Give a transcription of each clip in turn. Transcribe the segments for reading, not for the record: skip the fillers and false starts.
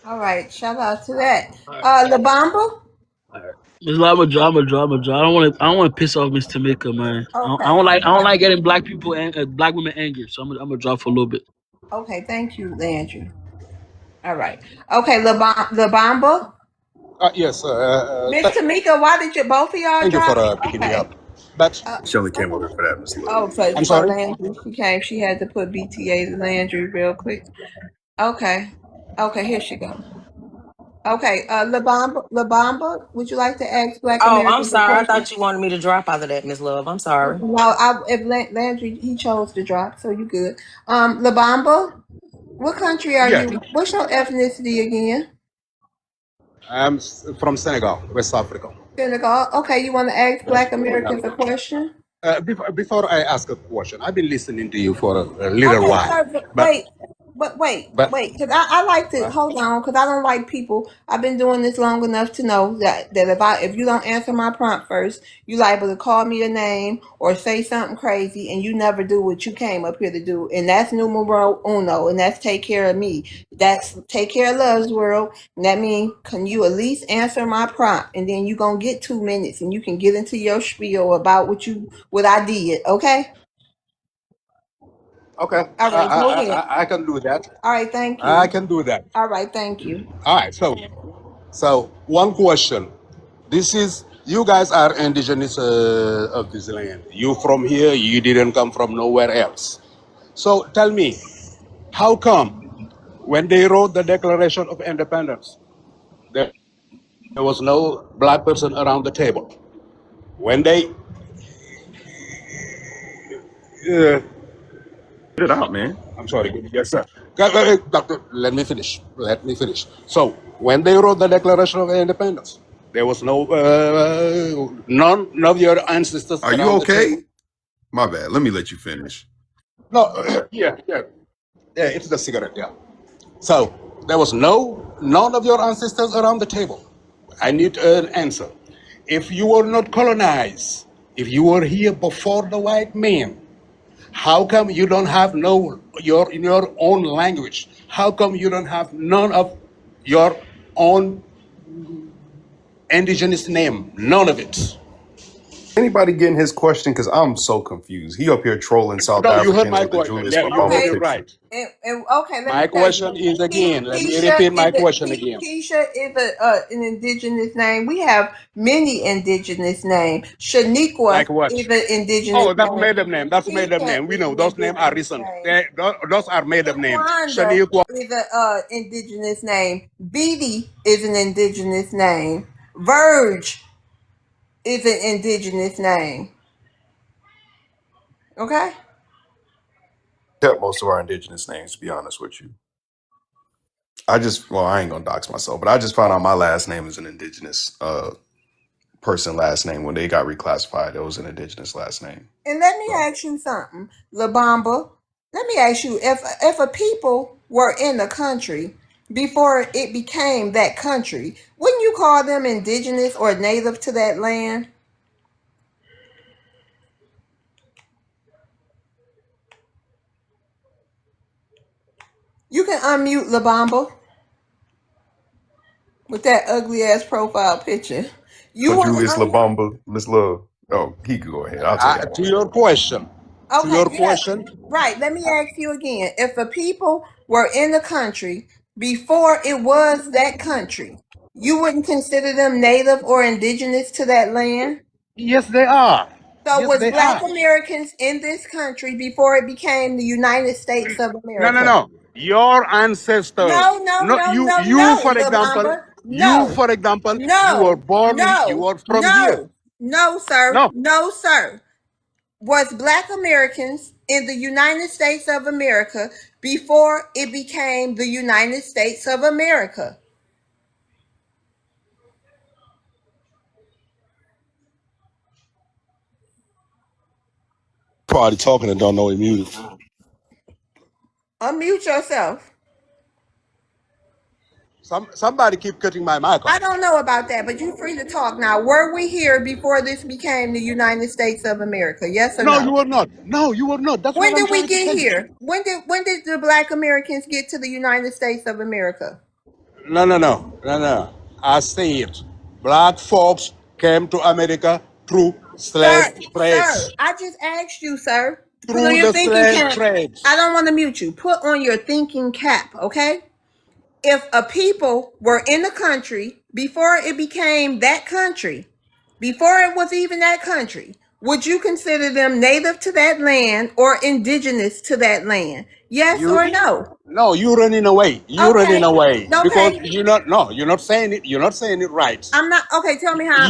All right, shout out to that. All right. Labamba? All right. Miss Law, I'm a draw. I don't want to piss off Miss Tamika, man. I Okay. don't like, I don't like getting black people and black women angry. So I'm a draw for a little bit. Okay, thank you, Landry. All right. Okay, Labamba? Yes, Miss Tamika, why did you both of y'all thank you drop? for picking me Okay. up. But Uh, She only came over for that, Miss Love. for I'm sorry. Landry, she came. She had to put BTA to Landry real quick. Okay. Okay, here she goes. Okay, Labamba, would you like to ask Black Oh, I'm Americans a sorry. I question? thought you wanted me to drop out of that, Miss Love. I'm sorry. No, if Landry he chose to drop, so you good. Labamba, what country are Yeah, you? What's your ethnicity again? I'm from Senegal, West Africa. Senegal. Okay, you want to ask Black Yeah. Americans a question? Before I ask a question, I've been listening to you for a little Okay, while, sir, but but wait, because I like to uh, hold on, because I don't like people. I've been doing this long enough to know that if you don't answer my prompt first, you liable to call me a name or say something crazy, and you never do what you came up here to do, and that's numero uno, and that's take care of me. That's take care of Love's World, and that means can you at least answer my prompt, and then you gonna get 2 minutes, and you can get into your spiel about what I did, okay? okay, All right, go ahead. I can do that. All right, thank I you. can do that. All right, thank you. All right. So one question. This is you guys are indigenous of this land. You from here. You didn't come from nowhere else. So tell me, how come when they wrote the Declaration of Independence, there was no black person around the table? When they uh, Get it out, man. I'm sorry. Yes, sir. Doctor, let me finish. Let me finish. So, when they wrote the Declaration of Independence, there was none of your ancestors Are you around the okay? table. My bad. Let me let you finish. No, yeah, it's the cigarette, yeah. So, there was none of your ancestors around the table. I need an answer. If you were not colonized, if you were here before the white man, how come you don't have in your own language? How come you don't have none of your own indigenous name? None of it. Anybody getting his question? Because I'm so confused. He up here trolling South No, you heard Africans my with the question. Julius Yeah, you Malema heard Okay, it picture. right. and okay, let me My tell you. question is again. Let me Keisha repeat my is question again. Keisha is an indigenous name. We have many indigenous names. Shaniqua Like what? is an indigenous Oh, that's name. made up name. That's made up Keisha name. We is know an those names are indigenous recent. name. Those are made up names. Shaquanda Shaniqua. is an indigenous name. Beatty is an indigenous name. Verge is an indigenous name. Okay? Kept most of our indigenous names, to be honest with you. I ain't gonna dox myself, but I just found out my last name is an indigenous person last name. When they got reclassified, it was an indigenous last name. And let me So ask you something, Labamba. Let me ask you, if a people were in the country before it became that country, wouldn't you call them indigenous or native to that land? You can unmute Labamba with that ugly ass profile picture. You want to Julius unmute? Labamba, Miss Love. Oh, he could go ahead. I'll take that To one. your question. To Okay, your yes. question. Right. Let me ask you again. If the people were in the country before it was that country, you wouldn't consider them native or indigenous to that land? Yes, they are. So Yes, was they Black are. Americans in this country before it became the United States of No, no, America? no. Your ancestors. No, no, No, no, no, you no, for example, Labamba. No, you were no, born, you no, were from here. no, no, sir. No. No, sir. Was Black Americans in the United States of America before it became the United States of America? Probably talking and don't know he muted. Unmute yourself. Somebody keep cutting my mic I off. don't know about that, but you're free to talk now. Were we here before this became the United States of America? Yes or No, you no? were not. No, you were not. That's what When I'm did we trying to get tell you. here? When did the Black Americans get to the United States of America? No. I say it. Black folks came to America through slave Sir, trades. I just asked you, sir. Put on Through your the thinking slave cap. I trades. don't want to mute you. Put on your thinking cap, okay? If a people were in the country before it became that country, before it was even that country, would you consider them native to that land or indigenous to that land? Yes You or no? no, you're running away. You're running Okay. away because Okay. you're not saying it. You're not saying it right. I'm not okay. Tell me how.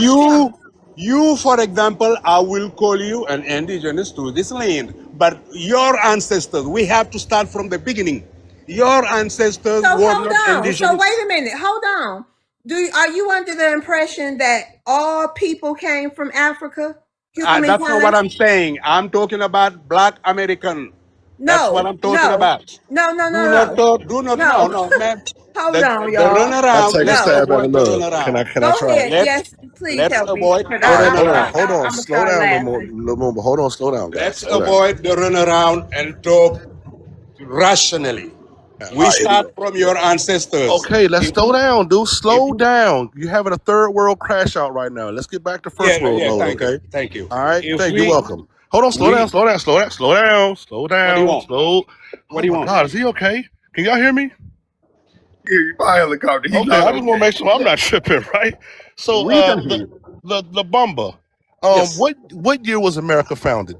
You, for example, I will call you an indigenous to this land, but your ancestors, we have to start from the beginning. Your ancestors So were hold not on. So indigenous. wait a minute. Hold on. Are you under the impression that all people came from Africa? That's not what Humankind? I'm saying. I'm talking about Black American. That's what No, I'm talking no, about. no, no, Do no, not no, talk. Do not. No, no. no, man. Hold on, The y'all. I runaround. take a Let's No. stab at it, avoid the love. Can runaround. I Go try it? ahead. Let's Yes, please let's help me. avoid Because the Hold runaround. on. I'm gonna Slow start down, laughing. Lumumba. Hold on, slow down, guys. Let's Slow down. avoid the runaround and talk rationally. All We right. start from your ancestors. Okay, let's If slow down, dude. if Slow down. You're having a third world crash out right now. Let's get back to first world yeah, mode, thank you, okay? thank you. All right, If thank you. Welcome. Hold on, slow down, we slow down, slow down, slow down, slow what do you down, want? slow. What Oh do you my want? God, is he okay? Can y'all hear me? Yeah, you buy a helicopter. He's Okay, not I just want to okay. make sure I'm not tripping, right? So, We can hear you. the Bumba. Yes. What year was America founded?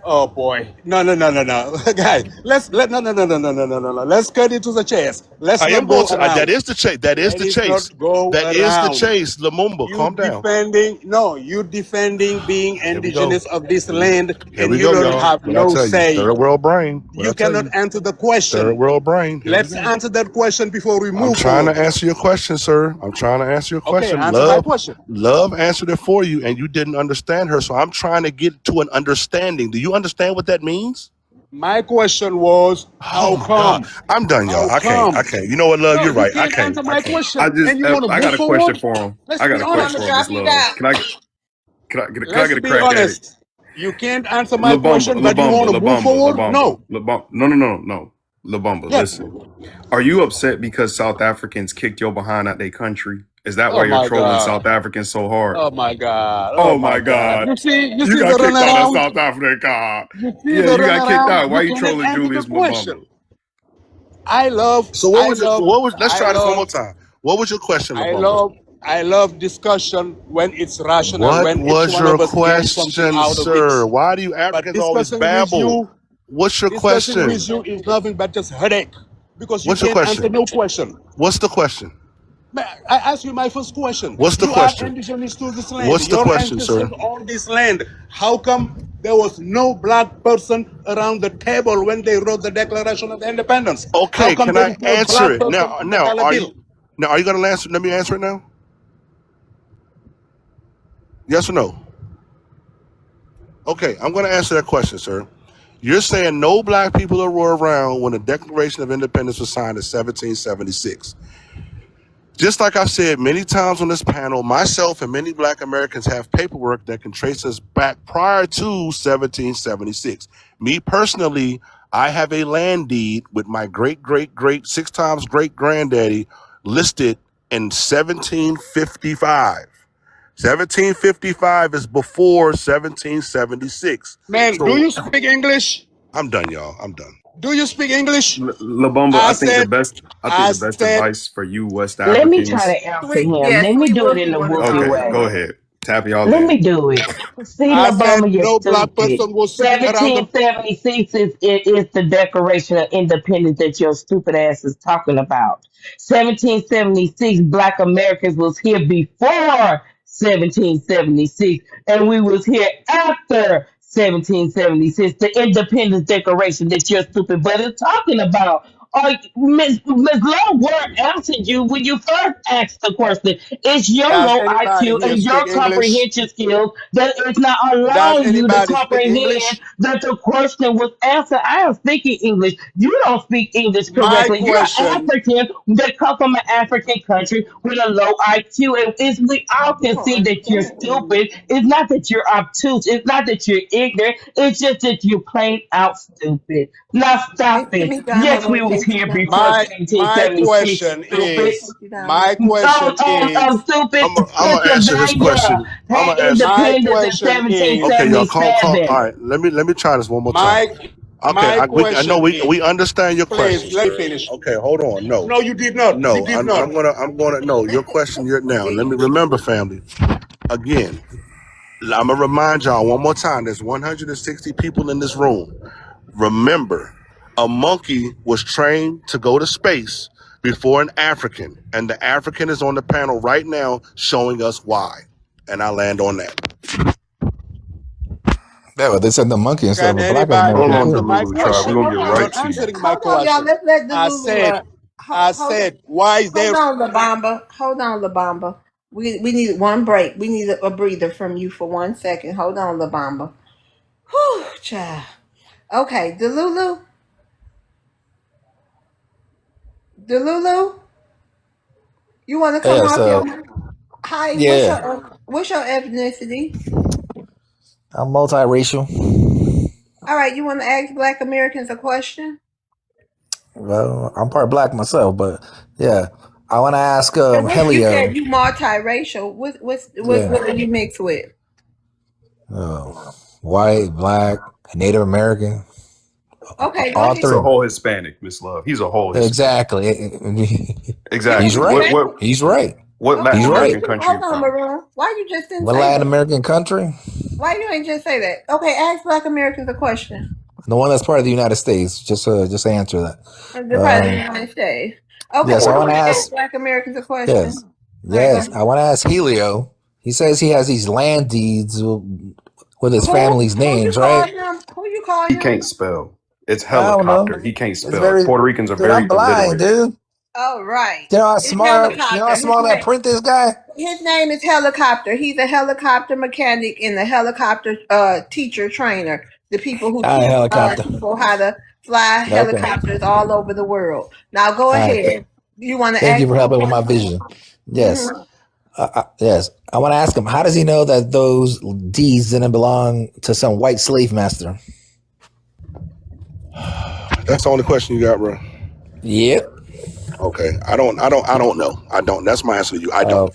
Oh boy. No. Guys, let's cut it to the chase. Let's I not am going go to. That around. is the chase. That is Let the us chase. not go That is the around. chase. Lumumba, calm down. You defending being Here we go. indigenous of this Here we, land, here and we you go, don't y'all. have What I no tell you, say. third world brain. What I You tell cannot you, answer the third question. world brain. Here we Let's go. answer that question before we I'm move trying to forward. answer your question, sir. I'm trying to answer your Okay, question. answer my question. Love answered it for you, and you didn't understand her. So I'm trying to get to an understanding. Do you understand what that means? My question was, Oh how my God, come? I'm done, y'all. How I can't. come? You know what, love? No, You're you right. I can't can't. answer I my can't. question, and you want to I move got a question forward. for him. Let's I got be a You want question to for honest. him, drop Miss you Love. down? Can I Let's get a be crack at it? honest. You can't answer my Labumba, question, but you want to move forward? Labumba. No. No. Labumba, Yes. listen. Are you upset because South Africans kicked your behind out their country? Is that why Oh you're my trolling God. South Africans so hard? Oh my God. Oh Oh my my God. God. You You see got the kicked out of runaround? South Africa. You see Yeah, the you got kicked runaround? out. Why You you cannot trolling answer the Julius Labumba? question. I love, So what I was it? love, What was? Let's I try this one love, more time. What was your question, I Labumba? love, I love discussion when it's rational, What when each was one your of us gains something question, out of it. sir? Why do you But Africans always babble? What's your discussing question? with you is nothing but just headache because you What's your can't answer question? no question. What's the question? I ask you my first question. What's the You are question? indigenous to this land. What's the Your question, ancestors sir? own this land. How come there was no black person around the table when they wrote the Declaration of Independence? How Okay, come can there I is no answer black it person now? on the dollar bill? Are you gonna answer? Let me answer it now. Yes or no? Okay, I'm gonna answer that question, sir. You're saying no black people were around when the Declaration of Independence was signed in 1776. Just like I've said many times on this panel, myself and many black Americans have paperwork that can trace us back prior to 1776. Me personally, I have a land deed with my great 6 times great granddaddy listed in 1755. 1755 is before 1776. Man, do So you speak English? I'm done, y'all. I'm done. Do you speak English? Labumba, I I think I the best said, advice for you West Let me try Africans. to answer Sweet, him. yeah, Let me Sweet do it in Wilkie the want to Whoopi go. Okay, go way. ahead. Tap y'all Let in. me do it. See, I said Obama, you're no black stupid. person was sitting around the. 1776 is the Declaration of Independence that your stupid ass is talking about. 1776, Black Americans was here before 1776, and we was here after 1776. The Independence Declaration that your stupid butt is talking about. Miss Lowe word answered you when you first asked the question. It's your Does low anybody IQ here and your speak English? comprehension skills that is not Does allowing you to anybody speak comprehend English? that the question was answered. I am speaking English. You don't speak English My correctly. You're question. African that come from an African country with a low IQ. And it's, we all You can don't see that you're understand English. stupid. It's not that you're obtuse. It's not that you're ignorant. It's just that you're plain out stupid. Now Okay, stop give it. me down here Yes, one we was here down. before my 1776, question stupid. is, my question is, Stupid. I'm gonna answer this Pennsylvania question. I'm had gonna answer. my independence in question is, Okay, y'all, calm. All 1777. right, let me try this one more time. my Okay, my I know question is, we understand your question, please let me sir. finish. Okay, hold on. No, No, you did not. You no, did not. I'm gonna no your question. You're now. Let me remember, family. Again, I'm gonna remind y'all one more time. There's 160 people in this room. Remember, a monkey was trained to go to space before an African, and the African is on the panel right now showing us why. And I land on that. Yeah, but they said the monkey instead Can of a black anybody Hold American on, answer too. my Delulu tribe. We're Wait, question? gonna hold get You're on. right not to you. answering my Hold on, y'all. question. Let's let I Delulu said, up. Hold why is there? on, LaBamba. Hold on, LaBamba. We need one break. We need a breather from you for 1 second. Hold on, LaBamba. Whew, child. Okay, Delulu. Delulu, you want to come Yeah, off your so mic? Hi, yeah, what's your ethnicity? I'm multiracial. All right, you want to ask Black Americans a question? Well, I'm part black myself, but yeah, I want to ask You Helio. said you multiracial. Yeah, What are you mixed with? uh, white, black, Native American, Okay, go all ahead. He's a three. whole Hispanic, Miss Love. He's a whole Hispanic. Exactly. Can He's Exactly. we right. say? He's right. What Hold Latin He's on, right. American country hold you on, from? Maroon. Why you just didn't What say Latin that? American country? Why you ain't just say that? Okay, ask Black Americans a question. The one that's part of the United States. Just answer that. The President of the United States. Okay, Yes, I you Puerto want to want to Rico. ask ask. Black Americans a question? Yes, All right, go yes, ahead. I want to ask Helio. He says he has these land deeds with his family's Who you names, call right? him? Who you call He him? can't spell. It's I don't know. helicopter. He can't It's spell. very, Puerto Ricans are dude. I'm very blind, illiterate. dude. Oh, right. You know how It's smart. You know how helicopter. small that print is, guy. His name is Helicopter. He's a helicopter mechanic and a helicopter teacher trainer. The people who All right, teach helicopter. people how to fly Okay. helicopters all over the world. Now go All right. ahead. You want to Thank you ask for him a helping with my question? vision. Yes. Yes. I want to ask him. How does he know that those deeds didn't belong to some white slave master? That's the only question you got, bro. Yep. Okay. I don't know. I don't. That's my answer to you. I don't.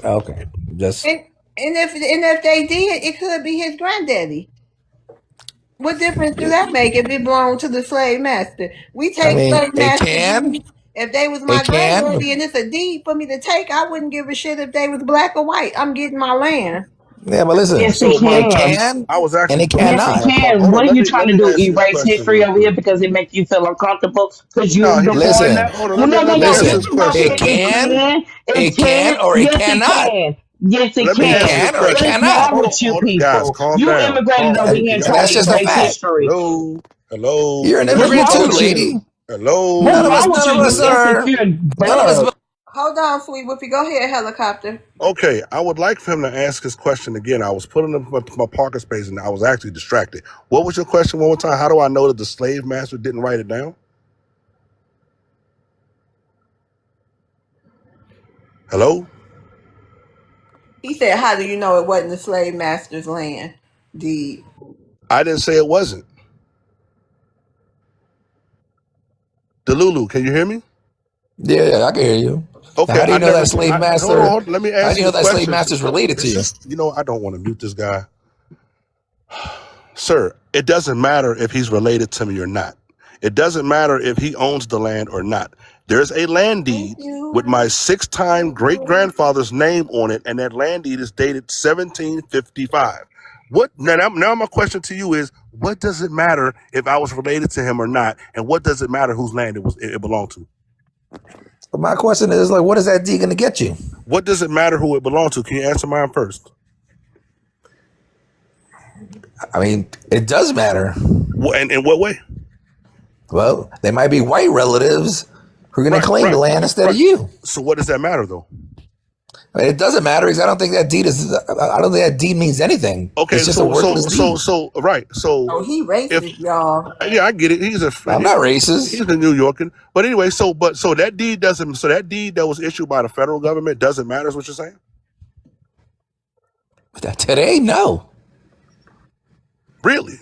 Okay. Just. And if they did, it could be his granddaddy. What difference do that make if it belonged to the slave master? We I take mean, slave it master can. deeds. If they was my It can. granddaddy and it's a deed for me to take, I wouldn't give a shit if they was black or white. I'm getting my land. Yeah, but listen. Yes, it So my, It can. can I was and actually it supposed to Yes, take it cannot. my call. can. Hold What on. are you Let trying to me do? answer this Erase question history real over here quick. because it makes you feel uncomfortable because you No, was he the just foreigner? hold on. No, no, no, Let me no. answer It Listen. this no, It question. it can. can. It It can can. or it Yes, it cannot. can. Yes, it Let me It answer can. this can or it What question. is cannot. wrong Hold with on, you guys, people? calm You down. immigrated over And here and tried that's to just a erase fact. history. Hello, hello, You're an What's immigrant wrong too, with hello, you? lady. What's None of hello. us. wrong with None of you, us you are. insecure None of us. bug? Hold on, sweet Whoopi. Go ahead, helicopter. Okay, I would like for him to ask his question again. I was putting up my parking space and I was actually distracted. What was your question one more time? How do I know that the slave master didn't write it down? Hello? He said, "How do you know it wasn't the slave master's land deed?" I didn't say it wasn't. Delulu, can you hear me? Yeah, I can hear you. Now, Okay, how do I you know never that said. slave Hold on, master? hold on, let me How do answer you know the that slave question. master is related to It's you? just, I don't want to mute this guy. Sir, it doesn't matter if he's related to me or not. It doesn't matter if he owns the land or not. There's a land Thank deed with you. my six-time great-grandfather's name on it, and that land deed is dated 1755. What now my question to you is, what does it matter if I was related to him or not? And what does it matter whose land it belonged to? But my question is, like, what is that D going to get you? What does it matter who it belonged to? Can you answer mine first? I mean, it does matter. And in what way? Well, they might be white relatives who are going to Right, claim the right, land instead of right. you. So what does that matter though? I mean, it doesn't matter because I don't think that deed is. I don't think that deed means anything. Okay, It's just a worthless deed. right. So Oh, he if racist, y'all. yeah, I get it. I'm not racist. He's a New Yorker. But anyway, so that deed doesn't. So that deed that was issued by the federal government doesn't matter. Is what you're saying? But today, no. Really?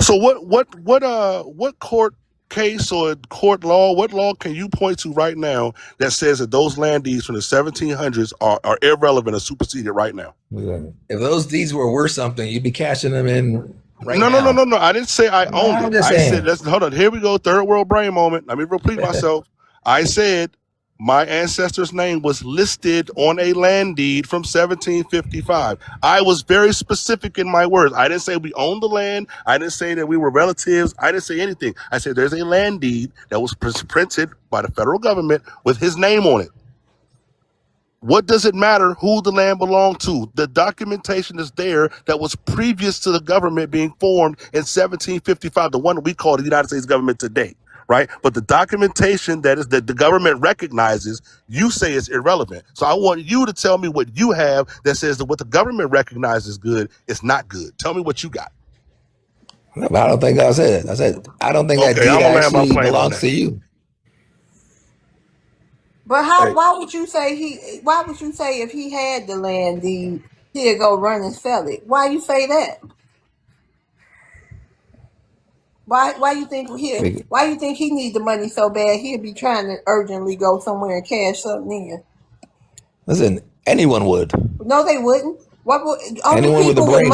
So what court case or court law, what law can you point to right now that says that those land deeds from the 1700s are irrelevant or superseded right now? If those deeds were worth something, you'd be cashing them in right No, now. no. I didn't say I owned I'm it. just I saying. said, hold on. Here we go. Third world brain moment. Let me repeat myself. I said my ancestor's name was listed on a land deed from 1755. I was very specific in my words. I didn't say we owned the land. I didn't say that we were relatives. I didn't say anything. I said there's a land deed that was printed by the federal government with his name on it. What does it matter who the land belonged to? The documentation is there that was previous to the government being formed in 1755, the one that we call the United States government today, right? But the documentation that the government recognizes, you say is irrelevant. So I want you to tell me what you have that says that what the government recognizes good is not good. Tell me what you got. No, but I don't think that's it. I said I don't think that Okay, deed I'm gonna land my actually plane on belongs that. to you. But how? Hey, Why would you say he? Why would you say if he had the land deed, he'd go run and sell it? Why you say that? Why you think he? Why you think he need the money so bad? He'd be trying to urgently go somewhere and cash something in. Listen, anyone would. No, they wouldn't. What would, Anyone with a brain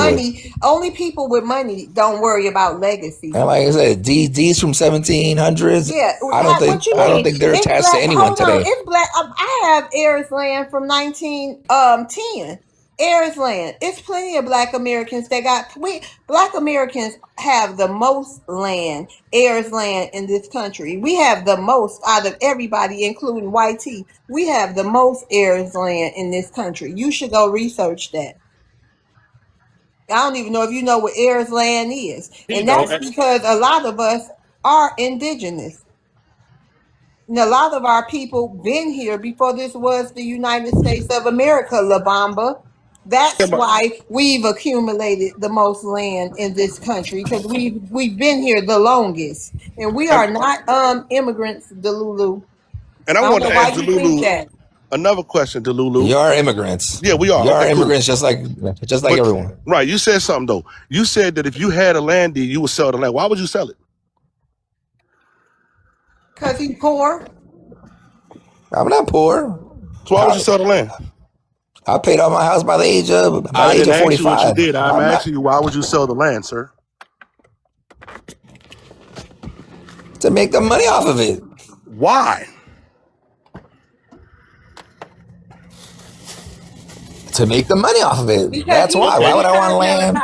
only people with money don't worry about legacy. And like I said, deeds from 1700s. Yeah, I don't think they're it's attached black, to anyone hold today. on, it's black. I have heirs land from 1910. Heirs land. It's plenty of Black Americans that got. Black Americans have the most land, heirs land in this country. We have the most out of everybody, including YT. We have the most heirs land in this country. You should go research that. I don't even know if you know what heirs land is. And that's because a lot of us are indigenous. And a lot of our people been here before this was the United States of America, La Bamba. That's why we've accumulated the most land in this country, because we've been here the longest. And we are not immigrants, Delulu. And I want to ask Delulu another question, Delulu. You are immigrants. Yeah, we are. You are immigrants, just like everyone. Right. You said something though. You said that if you had a land deed, you would sell the land. Why would you sell it? Because he's poor. I'm not poor. So why would you sell the land? I paid off my house by the age of 45. I didn't ask you what you did. I'm asking you, why would you sell the land, sir? To make the money off of it. Why? To make the money off of it. Because that's why. Why would I want land?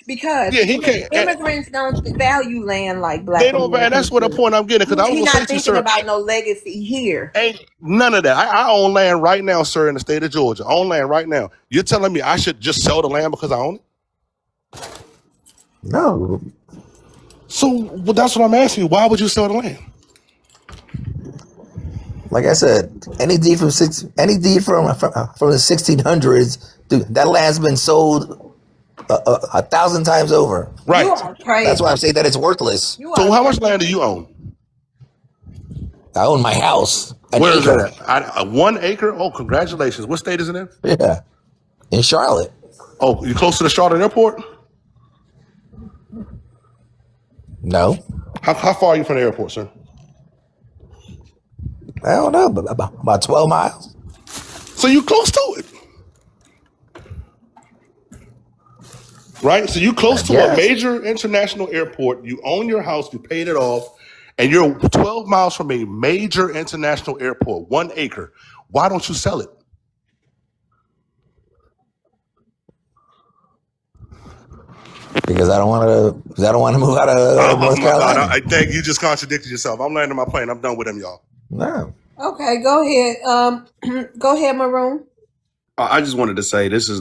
Because immigrants don't value land like Black. They don't, and that's what the point I'm getting. Because I was He's going not to say, thinking sir, about no legacy here. Ain't none of that. I own land right now, sir, in the state of Georgia. I own land right now. You're telling me I should just sell the land because I own it? No. So that's what I'm asking you. Why would you sell the land? Like I said, any deed from the 1600s, dude, that land's been sold 1,000 times over. Right. That's why I say that it's worthless. So how much land do you own? I own my house. Where is it at? 1 acre? Oh, congratulations. What state is it in? Yeah. In Charlotte. Oh, you close to the Charlotte airport? No. How far are you from the airport, sir? I don't know, but about 12 miles. So you close to it. Right? So you close to a major international airport. You own your house. You paid it off. And you're 12 miles from a major international airport, 1 acre. Why don't you sell it? Because I don't want to move out of North Carolina. I think you just contradicted yourself. I'm landing my plane. I'm done with them, y'all. No. Okay, go ahead. Go ahead, Maroon. I just wanted to say this is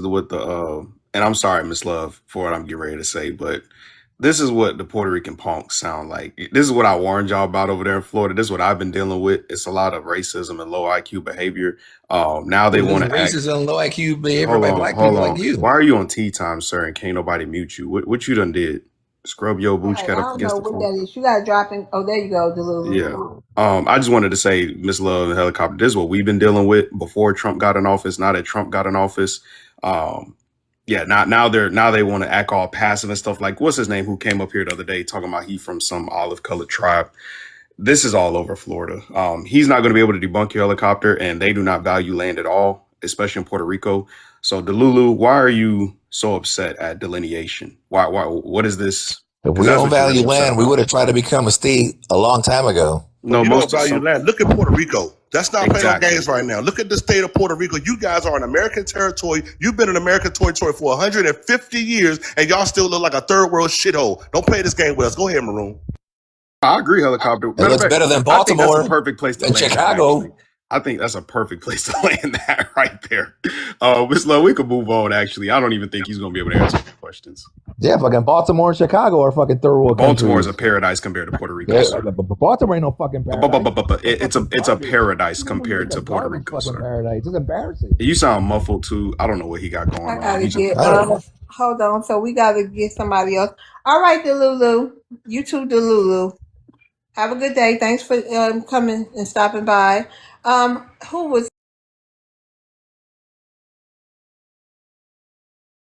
and I'm sorry, Miss Love, for what I'm getting ready to say, but this is what the Puerto Rican punks sound like. This is what I warned y'all about over there in Florida. This is what I've been dealing with. It's a lot of racism and low IQ behavior. Now they want to racism and low IQ behavior by Black people like you. Why are you on tea time, sir? And can't nobody mute you? What you done did? Scrub your boots cut up against the floor. That is. You gotta drop in. Oh, there you go, Delulu. Yeah. I just wanted to say, Miss Love and Helicopter, this is what we've been dealing with before Trump got in office. Now that Trump got in office, Yeah, now they want to act all passive and stuff. Like, what's his name who came up here the other day talking about he from some olive colored tribe. This is all over Florida. He's not going to be able to debunk your helicopter, and they do not value land at all, especially in Puerto Rico. So, Delulu, why are you so upset at delineation? Why? What is this? If we don't value land, we would have tried to become a state a long time ago. No, you most don't value land. Look at Puerto Rico. That's not playing no games right now. Look at the state of Puerto Rico. You guys are an American territory. You've been an American territory for 150 years, and y'all still look like a third world shithole. Don't play this game with us. Go ahead, Maroon. I agree, helicopter. It looks better than Baltimore. I think that's a perfect place to land Chicago. That, I think that's a perfect place to land that right there. Miss Love, we could move on, actually. I don't even think he's going to be able to answer your questions. Yeah, fucking Baltimore and Chicago are fucking third world countries. Baltimore is a paradise compared to Puerto Rico. Yeah, but Baltimore ain't no fucking paradise. It's a paradise compared to Puerto Rico, sir. Paradise. It's embarrassing. You sound muffled, too. I don't know what he got going on. Hold on. So we got to get somebody else. All right, Delulu. You too, Delulu. Have a good day. Thanks for coming and stopping by. Who was